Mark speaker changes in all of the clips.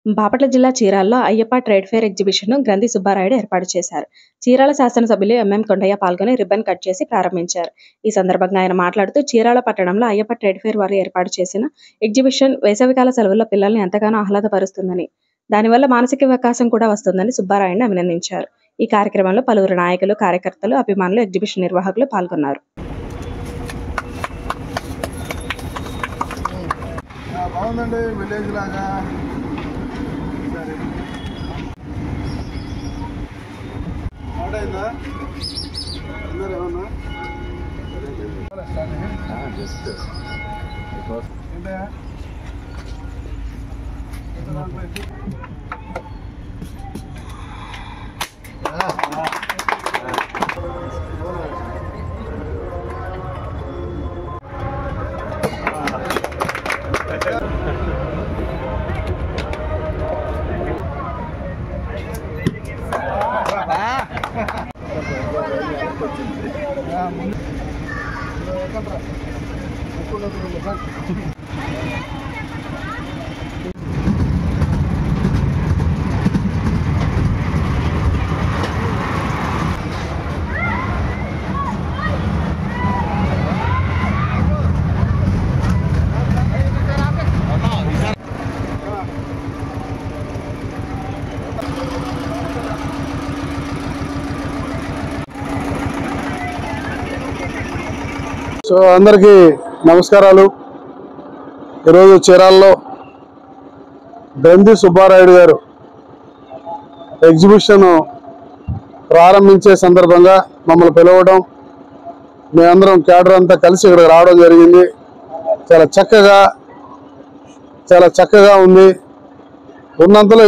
Speaker 1: బాపట్ల జిల్లా చీరాలలో Ayyappa trade fair ఎగ్జిబిషన్ను గ్రంథి సుబ్బారాయుడు ఏర్పాటు చేశారు. చీరాల శాసనసభ్యులు ఎంఎం కొండయ్య పాల్గొని రిబ్బన్ కట్ చేసి ప్రారంభించారు. ఈ సందర్భంగా ఆయన మాట్లాడుతూ చీరాల పట్టణంలో అయ్యప్ప ట్రేడ్ ఫేర్ వారు ఏర్పాటు చేసిన ఎగ్జిబిషన్ వేసవికాల సెలవుల్లో పిల్లల్ని ఎంతగానో ఆహ్లాదపరుస్తుందని, దానివల్ల మానసిక వికాసం కూడా వస్తుందని సుబ్బారాయుడిని అభినందించారు. ఈ కార్యక్రమంలో పలువురు నాయకులు, కార్యకర్తలు, అభిమానులు, ఎగ్జిబిషన్ నిర్వాహకులు పాల్గొన్నారు.
Speaker 2: సో అందరికీ నమస్కారాలు. ఈరోజు చీరాలలో గ్రంథి సుబ్బారాయుడు గారు ఎగ్జిబిషన్ ప్రారంభించే సందర్భంగా మమ్మల్ని పిలవడం, మేమందరం క్యాడర్ అంతా కలిసి ఇక్కడికి రావడం జరిగింది. చాలా చక్కగా ఉంది. ఉన్నంతలో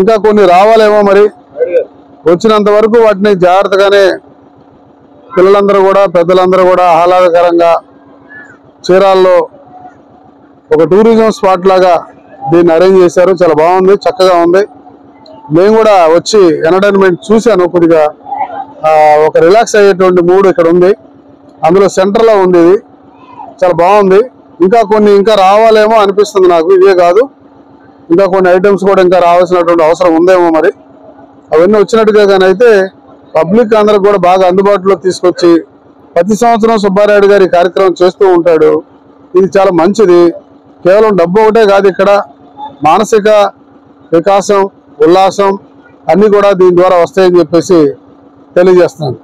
Speaker 2: ఇంకా కొన్ని రావాలేమో, మరి వచ్చినంత వరకు వాటిని జాగ్రత్తగానే పిల్లలందరూ కూడా, పెద్దలందరూ కూడా ఆహ్లాదకరంగా చీరాల్లో ఒక టూరిజం స్పాట్ లాగా దీన్ని అరేంజ్ చేశారు. చాలా బాగుంది, చక్కగా ఉంది. నేను కూడా వచ్చి ఎంటర్టైన్మెంట్ చూశాను. కొద్దిగా ఒక రిలాక్స్ అయ్యేటువంటి మూడ్ ఇక్కడ ఉంది. అందులో సెంటర్లో ఉంది. ఇది చాలా బాగుంది. ఇంకా రావాలేమో అనిపిస్తుంది నాకు. ఇదే కాదు, ఇంకా కొన్ని ఐటమ్స్ కూడా ఇంకా రావాల్సినటువంటి అవసరం ఉందేమో. మరి అవన్నీ వచ్చినట్టుగా కానీ అయితే పబ్లిక్ అందరికి కూడా బాగా అందుబాటులో తీసుకొచ్చి ప్రతి సంవత్సరం సుబ్బారాయుడు గారి కార్యక్రమం చేస్తూ ఉంటాడు. ఇది చాలా మంచిది. కేవలం డబ్బు ఒకటే కాదు, ఇక్కడ మానసిక వికాసం, ఉల్లాసం అన్నీ కూడా దీని ద్వారా వస్తాయని చెప్పేసి తెలియజేస్తున్నాను.